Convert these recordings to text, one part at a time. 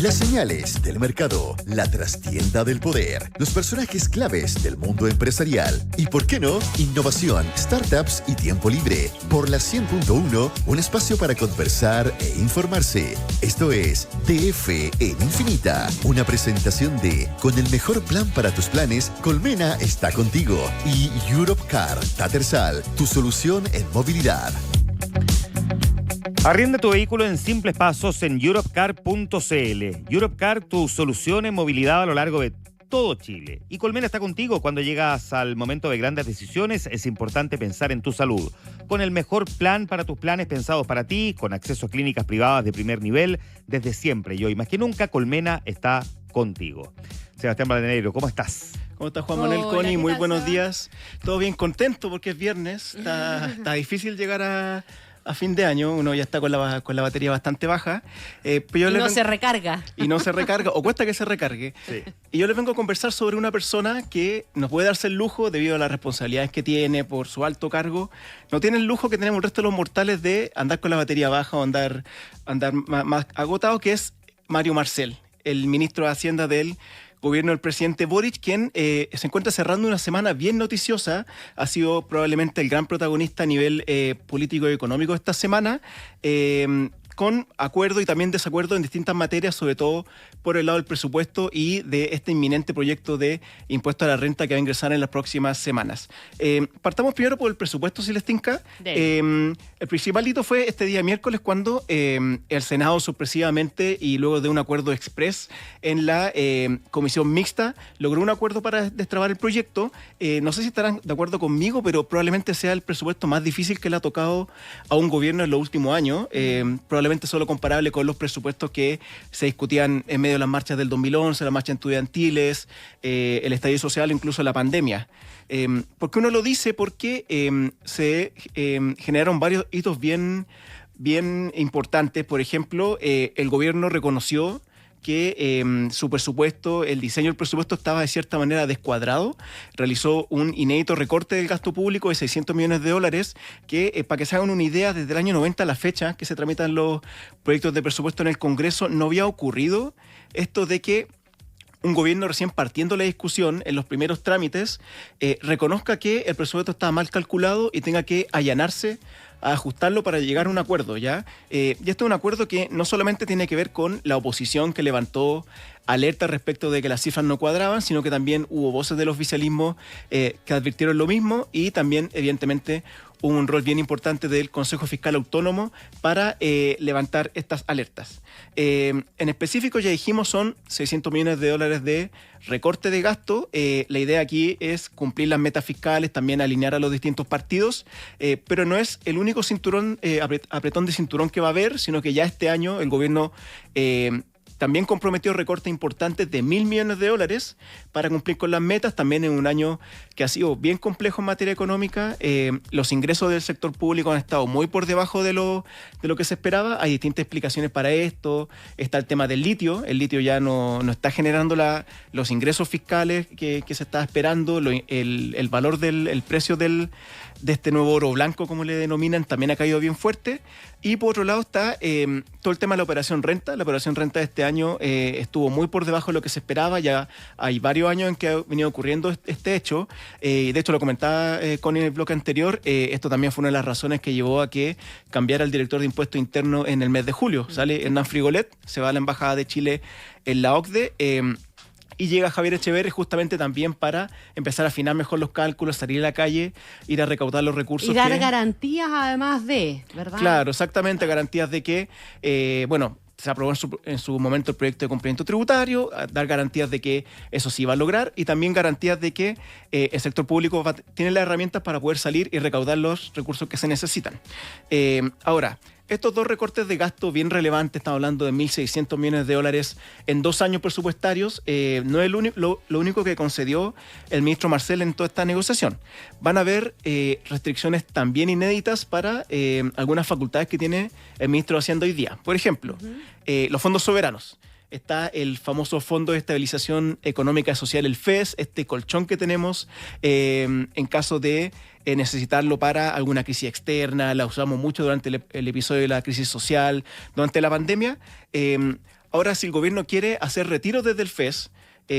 Las señales del mercado, la trastienda del poder, los personajes claves del mundo empresarial y, ¿por qué no?, innovación, startups y tiempo libre. Por la 100.1, un espacio para conversar e informarse. Esto es DF en Infinita, una presentación de Con el mejor plan para tus planes, Colmena está contigo y Europcar, Tattersall, tu solución en movilidad. Arrienda tu vehículo en simples pasos en europcar.cl. Europcar, tu solución en movilidad a lo largo de todo Chile. Y Colmena está contigo cuando llegas al momento de grandes decisiones. Es importante pensar en tu salud. Con el mejor plan para tus planes pensados para ti, con acceso a clínicas privadas de primer nivel, desde siempre. Y hoy más que nunca, Colmena está contigo. Sebastián Valdenegro, ¿cómo estás? ¿Cómo estás, Juan Manuel Coni? Muy buenos días. Todo bien, contento porque es viernes. Está difícil llegar a fin de año, uno ya está con la batería bastante baja. Se recarga. Y no se recarga, o cuesta que se recargue. Sí. Y yo les vengo a conversar sobre una persona que nos puede darse el lujo, debido a las responsabilidades que tiene, por su alto cargo, no tiene el lujo que tenemos el resto de los mortales de andar con la batería baja o andar más agotado, que es Mario Marcel, el ministro de Hacienda del gobierno del presidente Boric, quien se encuentra cerrando una semana bien noticiosa. Ha sido probablemente el gran protagonista a nivel político y económico esta semana, con acuerdo y también desacuerdo en distintas materias, sobre todo por el lado del presupuesto y de este inminente proyecto de impuesto a la renta que va a ingresar en las próximas semanas. Partamos primero por el presupuesto, si les tinca. El principal hito fue este día miércoles cuando el Senado sorpresivamente y luego de un acuerdo express en la comisión mixta logró un acuerdo para destrabar el proyecto. No sé si estarán de acuerdo conmigo, pero probablemente sea el presupuesto más difícil que le ha tocado a un gobierno en los últimos años. Probablemente solo comparable con los presupuestos que se discutían en medio de las marchas del 2011, las marchas estudiantiles, el estallido social, incluso la pandemia. ¿Por qué uno lo dice? Porque se generaron varios hitos bien importantes. Por ejemplo, el gobierno reconoció que su presupuesto, el diseño del presupuesto estaba de cierta manera descuadrado. Realizó un inédito recorte del gasto público de $600 millones que, para que se hagan una idea, desde el año 90 a la fecha que se tramitan los proyectos de presupuesto en el Congreso, no había ocurrido esto de que un gobierno recién partiendo la discusión en los primeros trámites reconozca que el presupuesto estaba mal calculado y tenga que allanarse a ajustarlo para llegar a un acuerdo, ¿ya? Y esto es un acuerdo que no solamente tiene que ver con la oposición que levantó alerta respecto de que las cifras no cuadraban, sino que también hubo voces del oficialismo que advirtieron lo mismo y también, evidentemente, hubo un rol bien importante del Consejo Fiscal Autónomo para levantar estas alertas. En específico, ya dijimos, son $600 millones de recorte de gasto. La idea aquí es cumplir las metas fiscales, también alinear a los distintos partidos, pero no es el único cinturón, apretón de cinturón que va a haber, sino que ya este año el gobierno también comprometió recortes importantes de $1.000 millones para cumplir con las metas, también en un año que ha sido bien complejo en materia económica. Los ingresos del sector público han estado muy por debajo de lo que se esperaba. Hay distintas explicaciones para esto. Está el tema del litio. El litio ya no está generando los ingresos fiscales que se estaba esperando. El valor del precio de este nuevo oro blanco, como le denominan, también ha caído bien fuerte. Y por otro lado está todo el tema de la operación renta. La operación renta de este año estuvo muy por debajo de lo que se esperaba. Ya hay varios años en que ha venido ocurriendo este hecho. De hecho, lo comentaba con el bloque anterior. Esto también fue una de las razones que llevó a que cambiara el director de impuesto interno en el mes de julio. Sale Hernán Frigolet, se va a la Embajada de Chile en la OCDE. Y llega Javier Echeverri justamente también para empezar a afinar mejor los cálculos, salir a la calle, ir a recaudar los recursos. Y dar garantías además de, ¿verdad? Claro, exactamente, garantías de que, se aprobó en su momento el proyecto de cumplimiento tributario, dar garantías de que eso sí va a lograr y también garantías de que el sector público tiene las herramientas para poder salir y recaudar los recursos que se necesitan. Ahora, estos dos recortes de gasto bien relevantes, estamos hablando de $1.600 millones en 2 años presupuestarios, no es lo único que concedió el ministro Marcel en toda esta negociación. Van a haber restricciones también inéditas para algunas facultades que tiene el ministro de Hacienda hoy día. Por ejemplo, los fondos soberanos. está el famoso Fondo de Estabilización Económica y Social, el FES, este colchón que tenemos en caso de necesitarlo para alguna crisis externa. La usamos mucho durante el episodio de la crisis social, durante la pandemia. Ahora, si el gobierno quiere hacer retiros desde el FES,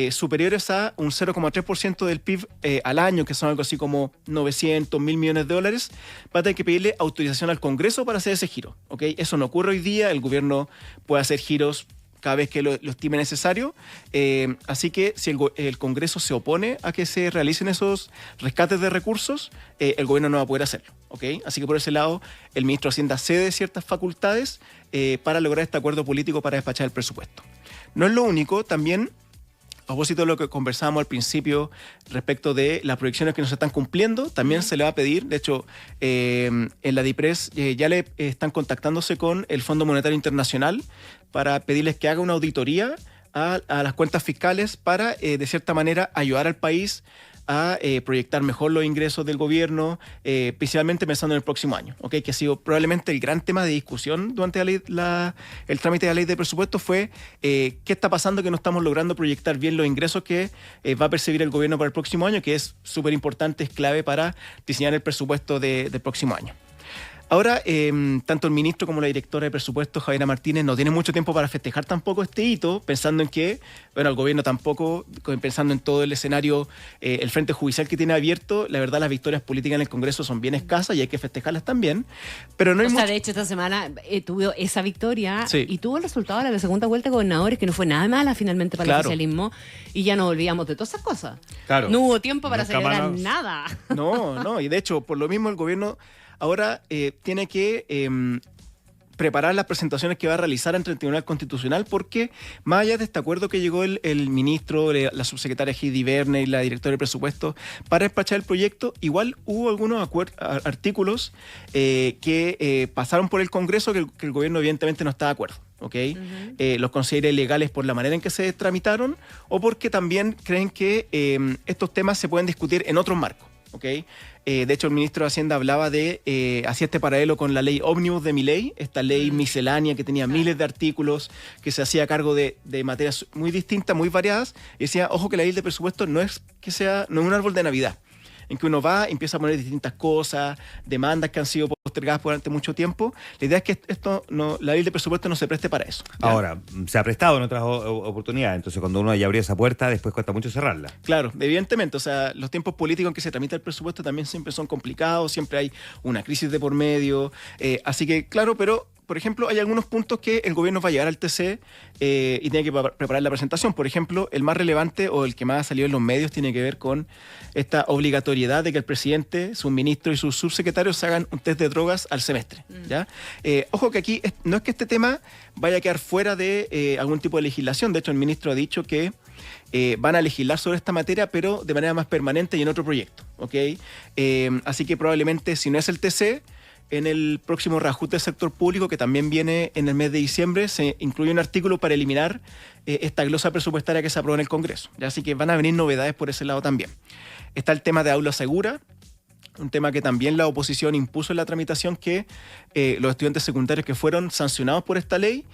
superiores a un 0,3% del PIB al año, que son algo así como 900, 1.000 millones de dólares, va a tener que pedirle autorización al Congreso para hacer ese giro. ¿Okay? Eso no ocurre hoy día, el gobierno puede hacer giros cada vez que lo estime necesario, así que si el Congreso se opone a que se realicen esos rescates de recursos, el gobierno no va a poder hacerlo. ¿Okay? Así que por ese lado, el ministro de Hacienda cede ciertas facultades para lograr este acuerdo político para despachar el presupuesto. No es lo único, también a propósito de lo que conversábamos al principio respecto de las proyecciones que no se están cumpliendo, también se le va a pedir, de hecho, en la DIPRES ya le están contactándose con el Fondo Monetario Internacional para pedirles que haga una auditoría a las cuentas fiscales para, de cierta manera, ayudar al país a proyectar mejor los ingresos del gobierno, principalmente pensando en el próximo año, ¿okay? Que ha sido probablemente el gran tema de discusión durante el trámite de la ley de presupuesto fue qué está pasando que no estamos logrando proyectar bien los ingresos que va a percibir el gobierno para el próximo año, que es súper importante, es clave para diseñar el presupuesto del próximo año. Ahora, tanto el ministro como la directora de presupuesto, Javiera Martínez, no tienen mucho tiempo para festejar tampoco este hito, pensando en que, bueno, el gobierno tampoco, pensando en todo el escenario, el frente judicial que tiene abierto, la verdad las victorias políticas en el Congreso son bien escasas y hay que festejarlas también. Pero no hay de hecho, esta semana tuvo esa victoria sí. Y tuvo el resultado de la segunda vuelta de gobernadores, que no fue nada mala finalmente para el oficialismo, y ya nos olvidamos de todas esas cosas. Claro. No hubo tiempo para celebrar nada. No, y de hecho, por lo mismo el gobierno ahora tiene que preparar las presentaciones que va a realizar ante el Tribunal Constitucional, porque más allá de este acuerdo que llegó el ministro, la subsecretaria Heidi Verne y la directora de presupuesto para despachar el proyecto, igual hubo algunos artículos que pasaron por el Congreso que el gobierno evidentemente no está de acuerdo. ¿Okay? Los considera ilegales por la manera en que se tramitaron o porque también creen que estos temas se pueden discutir en otros marcos. ¿Okay? De hecho, el ministro de Hacienda hablaba hacía este paralelo con la ley ómnibus de Milei, esta ley miscelánea que tenía miles de artículos, que se hacía cargo de materias muy distintas, muy variadas, y decía, ojo que la ley de presupuesto no es un árbol de Navidad, en que uno va y empieza a poner distintas cosas, demandas que han sido postergadas durante mucho tiempo. La idea es que la ley de presupuesto no se preste para eso. ¿Ya? Ahora, se ha prestado en otras oportunidades, entonces cuando uno ya abrió esa puerta, después cuesta mucho cerrarla. Claro, evidentemente, o sea, los tiempos políticos en que se tramita el presupuesto también siempre son complicados, siempre hay una crisis de por medio, así que claro, pero por ejemplo, hay algunos puntos que el gobierno va a llegar al TC y tiene que preparar la presentación. Por ejemplo, el más relevante o el que más ha salido en los medios tiene que ver con esta obligatoriedad de que el presidente, sus ministros y sus subsecretarios hagan un test de drogas al semestre. ¿Ya? Ojo que aquí no es que este tema vaya a quedar fuera de algún tipo de legislación. De hecho, el ministro ha dicho que van a legislar sobre esta materia, pero de manera más permanente y en otro proyecto. ¿Okay? Así que probablemente, si no es el TC, en el próximo reajuste del sector público, que también viene en el mes de diciembre, se incluye un artículo para eliminar esta glosa presupuestaria que se aprobó en el Congreso. ¿Ya? Así que van a venir novedades por ese lado también. Está el tema de aula segura, un tema que también la oposición impuso en la tramitación, que los estudiantes secundarios que fueron sancionados por esta ley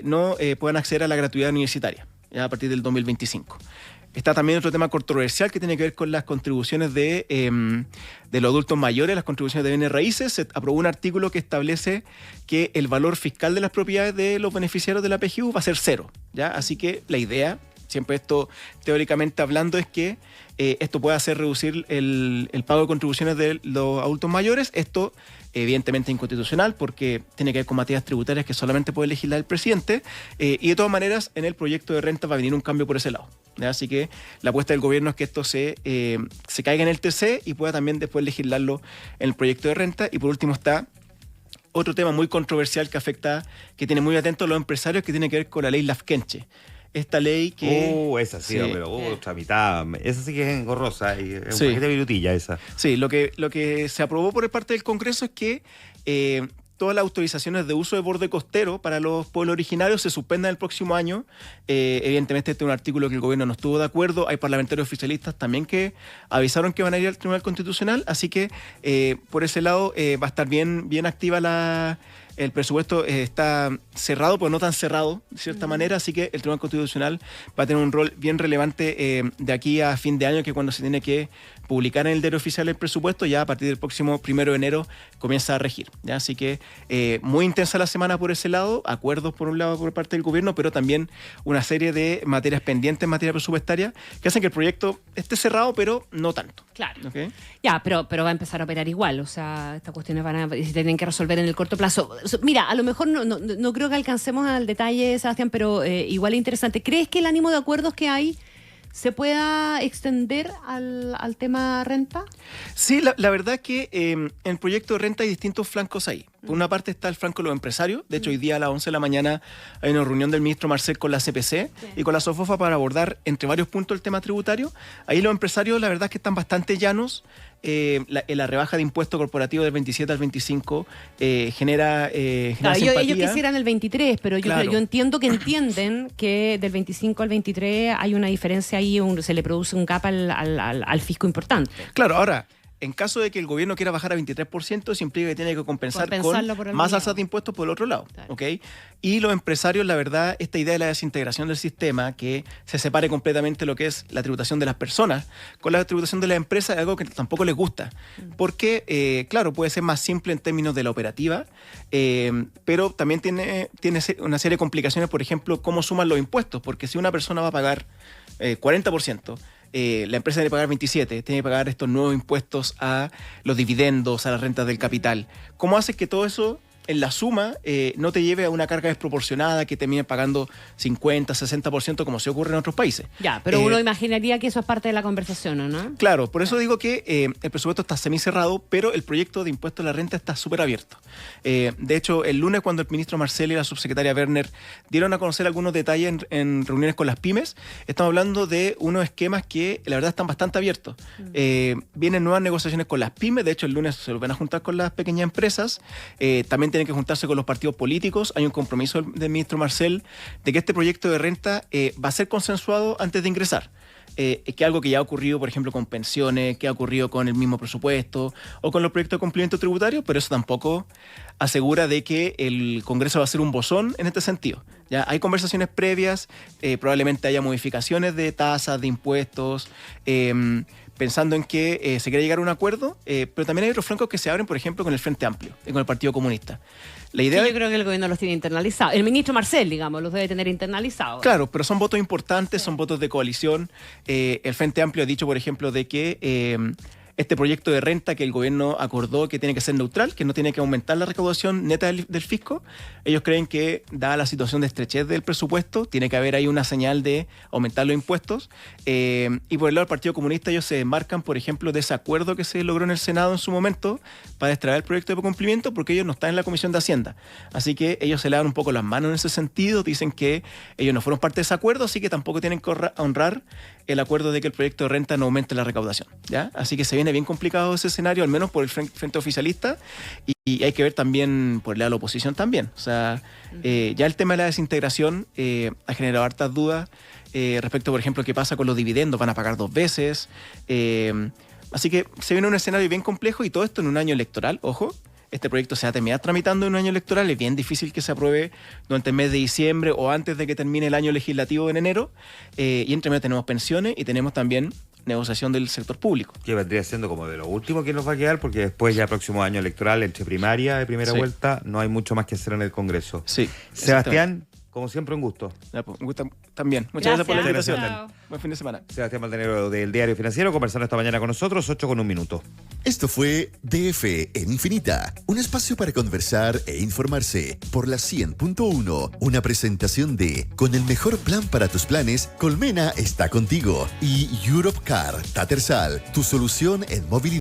no puedan acceder a la gratuidad universitaria ya a partir del 2025. Está también otro tema controversial que tiene que ver con las contribuciones de los adultos mayores, las contribuciones de bienes raíces. Se aprobó un artículo que establece que el valor fiscal de las propiedades de los beneficiarios de la PGU va a ser cero, ¿ya? Así que la idea, siempre esto teóricamente hablando, es que esto puede hacer reducir el pago de contribuciones de los adultos mayores. Esto evidentemente inconstitucional porque tiene que ver con materias tributarias que solamente puede legislar el presidente y de todas maneras en el proyecto de renta va a venir un cambio por ese lado, ¿ya? Así que la apuesta del gobierno es que esto se caiga en el TC y pueda también después legislarlo en el proyecto de renta. Y por último está otro tema muy controversial que tiene muy atentos los empresarios, que tiene que ver con la ley Lafkenche. Esta ley que... esa sí, pero tramitada. Esa sí que es engorrosa y es Sí. un paquete de virutilla esa. Sí, lo que se aprobó por parte del Congreso es que todas las autorizaciones de uso de borde costero para los pueblos originarios se suspendan el próximo año. Evidentemente este es un artículo que el gobierno no estuvo de acuerdo. Hay parlamentarios oficialistas también que avisaron que van a ir al Tribunal Constitucional, así que por ese lado va a estar bien activa el presupuesto está cerrado, pero no tan cerrado, de cierta manera, así que el Tribunal Constitucional va a tener un rol bien relevante de aquí a fin de año, que cuando se tiene que publicar en el diario oficial el presupuesto, ya a partir del próximo 1 de enero comienza a regir, ¿ya? Así que muy intensa la semana por ese lado, acuerdos por un lado por parte del gobierno, pero también una serie de materias pendientes en materia presupuestaria que hacen que el proyecto esté cerrado, pero no tanto. Claro. ¿Okay? Ya, pero va a empezar a operar igual. O sea, estas cuestiones se tienen que resolver en el corto plazo. Mira, a lo mejor no creo que alcancemos al detalle, Sebastián, pero igual es interesante. ¿Crees que el ánimo de acuerdos que hay se pueda extender al tema renta? Sí, la verdad es que en el proyecto de renta hay distintos flancos ahí. Por una parte está el flanco de los empresarios. De hecho, hoy día a las 11 de la mañana hay una reunión del ministro Marcel con la CPC y con la SOFOFA para abordar entre varios puntos el tema tributario. Ahí los empresarios, la verdad es que están bastante llanos. La rebaja de impuesto corporativo del 27 al 25 genera simpatía. Ellos quisieran el 23, pero yo entiendo que entienden que del 25 al 23 hay una diferencia ahí, se le produce un gap al fisco importante. Claro, ahora, en caso de que el gobierno quiera bajar a 23%, eso implica que tiene que compensar con más alzas de impuestos por el otro lado. Claro. ¿Okay? Y los empresarios, la verdad, esta idea de la desintegración del sistema, que se separe completamente lo que es la tributación de las personas con la tributación de las empresas, es algo que tampoco les gusta. Porque, claro, puede ser más simple en términos de la operativa, pero también tiene una serie de complicaciones, por ejemplo, cómo suman los impuestos. Porque si una persona va a pagar 40%, la empresa tiene que pagar 27%, tiene que pagar estos nuevos impuestos a los dividendos, a las rentas del capital. ¿Cómo haces que todo eso, en la suma, no te lleve a una carga desproporcionada que termine pagando 50, 60% como se ocurre en otros países? Ya, pero uno imaginaría que eso es parte de la conversación, ¿o no? Claro, por eso digo que el presupuesto está semicerrado, pero el proyecto de impuesto a la renta está súper abierto. De hecho, el lunes, cuando el ministro Marcel y la subsecretaria Werner dieron a conocer algunos detalles en reuniones con las pymes, estamos hablando de unos esquemas que la verdad están bastante abiertos. Vienen nuevas negociaciones con las pymes, de hecho el lunes se los van a juntar con las pequeñas empresas, también tienen que juntarse con los partidos políticos. Hay un compromiso del ministro Marcel de que este proyecto de renta va a ser consensuado antes de ingresar. Que es algo que ya ha ocurrido, por ejemplo, con pensiones, que ha ocurrido con el mismo presupuesto o con los proyectos de cumplimiento tributario, pero eso tampoco asegura de que el Congreso va a ser un bozón en este sentido. Ya hay conversaciones previas, probablemente haya modificaciones de tasas, de impuestos, pensando en que se quiere llegar a un acuerdo, pero también hay otros flancos que se abren, por ejemplo, con el Frente Amplio y con el Partido Comunista. La idea yo creo que el gobierno los tiene internalizados. El ministro Marcel, digamos, los debe tener internalizados. Claro, pero son votos importantes, son votos de coalición. El Frente Amplio ha dicho, por ejemplo, de que este proyecto de renta que el gobierno acordó que tiene que ser neutral, que no tiene que aumentar la recaudación neta del fisco. Ellos creen que, dada la situación de estrechez del presupuesto, tiene que haber ahí una señal de aumentar los impuestos. Y por el lado del Partido Comunista, ellos se desmarcan, por ejemplo, de ese acuerdo que se logró en el Senado en su momento para extraer el proyecto de cumplimiento, porque ellos no están en la Comisión de Hacienda. Así que ellos se le dan un poco las manos en ese sentido, dicen que ellos no fueron parte de ese acuerdo, así que tampoco tienen que honrar el acuerdo de que el proyecto de renta no aumente la recaudación, ¿ya? Así que se viene bien complicado ese escenario, al menos por el frente oficialista, y hay que ver también por el lado de la oposición también. O sea, ya el tema de la desintegración ha generado hartas dudas respecto, por ejemplo, qué pasa con los dividendos, van a pagar 2 veces. Así que se viene un escenario bien complejo y todo esto en un año electoral, ojo. Este proyecto se va a terminar tramitando en un año electoral, es bien difícil que se apruebe durante el mes de diciembre o antes de que termine el año legislativo en enero, y entre medio tenemos pensiones y tenemos también negociación del sector público. Que vendría siendo como de lo último que nos va a quedar, porque después ya próximo año electoral, entre primaria y primera vuelta, no hay mucho más que hacer en el Congreso. Sí. Sebastián, como siempre, un gusto. Ya, pues, un gusto también. Muchas gracias por la invitación. Chao. Buen fin de semana. Sebastián Valdenegro del Diario Financiero, conversando esta mañana con nosotros, 8:01. Esto fue DF en Infinita, un espacio para conversar e informarse por la 100.1, una presentación de con el mejor plan para tus planes, Colmena está contigo, y Europcar Tattersall, tu solución en movilidad.